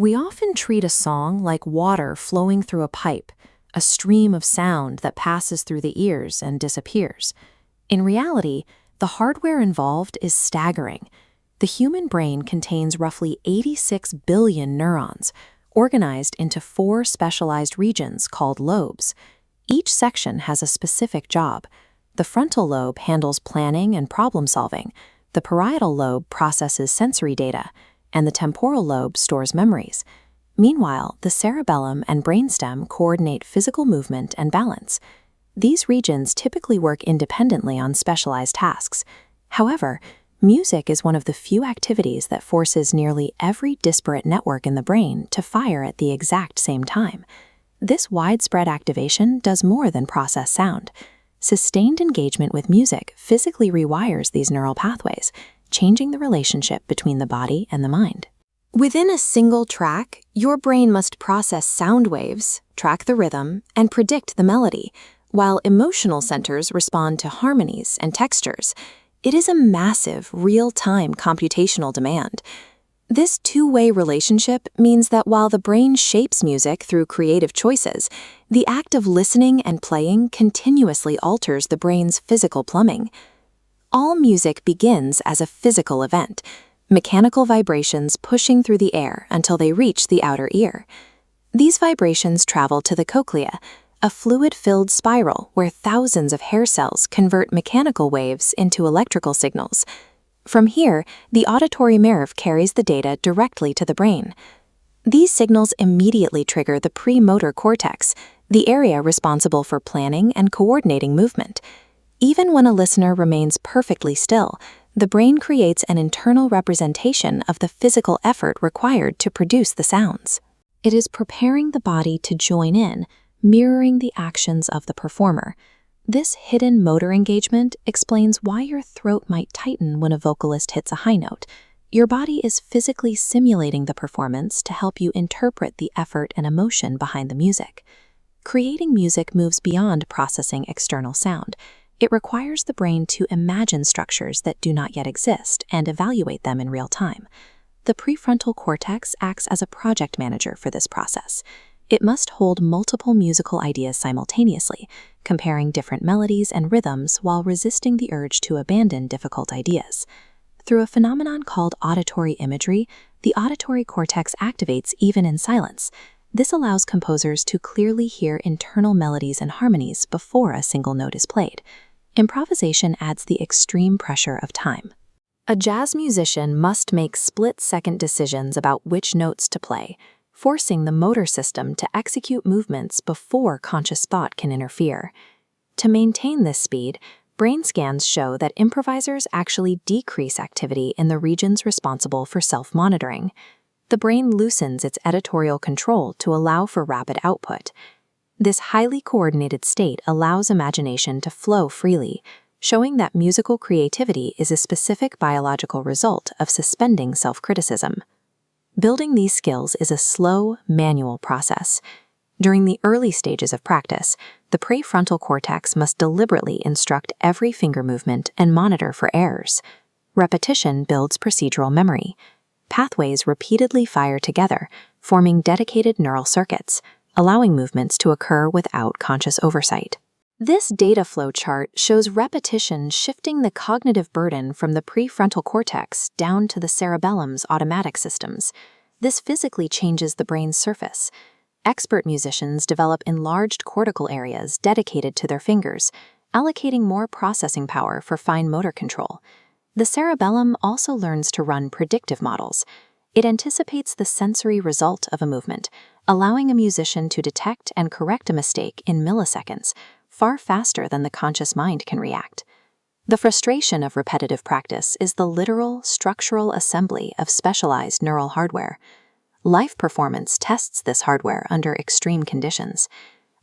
We often treat a song like water flowing through a pipe, a stream of sound that passes through the ears and disappears. In reality, the hardware involved is staggering. The human brain contains roughly 86 billion neurons, organized into 4 specialized regions called lobes. Each section has a specific job. The frontal lobe handles planning and problem solving, the parietal lobe processes sensory data, and the temporal lobe stores memories. Meanwhile, the cerebellum and brainstem coordinate physical movement and balance. These regions typically work independently on specialized tasks. However, music is one of the few activities that forces nearly every disparate network in the brain to fire at the exact same time. This widespread activation does more than process sound. Sustained engagement with music physically rewires these neural pathways, changing the relationship between the body and the mind. Within a single track, your brain must process sound waves, track the rhythm, and predict the melody, while emotional centers respond to harmonies and textures. It is a massive, real-time computational demand. This two-way relationship means that while the brain shapes music through creative choices, the act of listening and playing continuously alters the brain's physical plumbing. All music begins as a physical event, mechanical vibrations pushing through the air until they reach the outer ear. These vibrations travel to the cochlea, a fluid-filled spiral where thousands of hair cells convert mechanical waves into electrical signals. From here, the auditory nerve carries the data directly to the brain. These signals immediately trigger the premotor cortex, the area responsible for planning and coordinating movement. Even when a listener remains perfectly still, the brain creates an internal representation of the physical effort required to produce the sounds. It is preparing the body to join in, mirroring the actions of the performer. This hidden motor engagement explains why your throat might tighten when a vocalist hits a high note. Your body is physically simulating the performance to help you interpret the effort and emotion behind the music. Creating music moves beyond processing external sound. It requires the brain to imagine structures that do not yet exist and evaluate them in real time. The prefrontal cortex acts as a project manager for this process. It must hold multiple musical ideas simultaneously, comparing different melodies and rhythms while resisting the urge to abandon difficult ideas. Through a phenomenon called auditory imagery, the auditory cortex activates even in silence. This allows composers to clearly hear internal melodies and harmonies before a single note is played. Improvisation adds the extreme pressure of time. A jazz musician must make split-second decisions about which notes to play, forcing the motor system to execute movements before conscious thought can interfere. To maintain this speed, brain scans show that improvisers actually decrease activity in the regions responsible for self-monitoring. The brain loosens its editorial control to allow for rapid output. This highly coordinated state allows imagination to flow freely, showing that musical creativity is a specific biological result of suspending self-criticism. Building these skills is a slow, manual process. During the early stages of practice, the prefrontal cortex must deliberately instruct every finger movement and monitor for errors. Repetition builds procedural memory. Pathways repeatedly fire together, forming dedicated neural circuits, allowing movements to occur without conscious oversight. This data flow chart shows repetition shifting the cognitive burden from the prefrontal cortex down to the cerebellum's automatic systems. This physically changes the brain's surface. Expert musicians develop enlarged cortical areas dedicated to their fingers, allocating more processing power for fine motor control. The cerebellum also learns to run predictive models. It anticipates the sensory result of a movement, allowing a musician to detect and correct a mistake in milliseconds, far faster than the conscious mind can react. The frustration of repetitive practice is the literal, structural assembly of specialized neural hardware. Live performance tests this hardware under extreme conditions.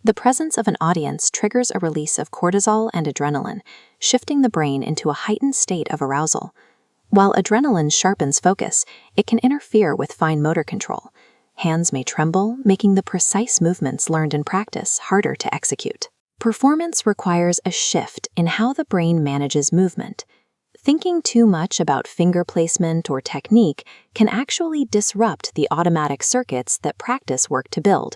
The presence of an audience triggers a release of cortisol and adrenaline, shifting the brain into a heightened state of arousal. While adrenaline sharpens focus, it can interfere with fine motor control. Hands may tremble, making the precise movements learned in practice harder to execute. Performance requires a shift in how the brain manages movement. Thinking too much about finger placement or technique can actually disrupt the automatic circuits that practice work to build.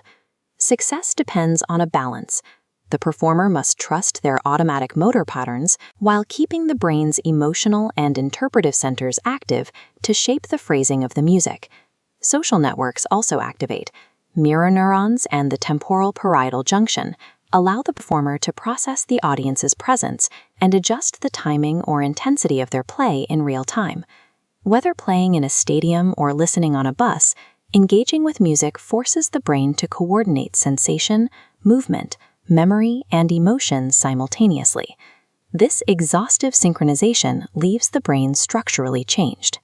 Success depends on a balance. The performer must trust their automatic motor patterns while keeping the brain's emotional and interpretive centers active to shape the phrasing of the music. Social networks also activate. Mirror neurons and the temporal parietal junction allow the performer to process the audience's presence and adjust the timing or intensity of their play in real time. Whether playing in a stadium or listening on a bus, engaging with music forces the brain to coordinate sensation, movement, memory, and emotion simultaneously. This exhaustive synchronization leaves the brain structurally changed.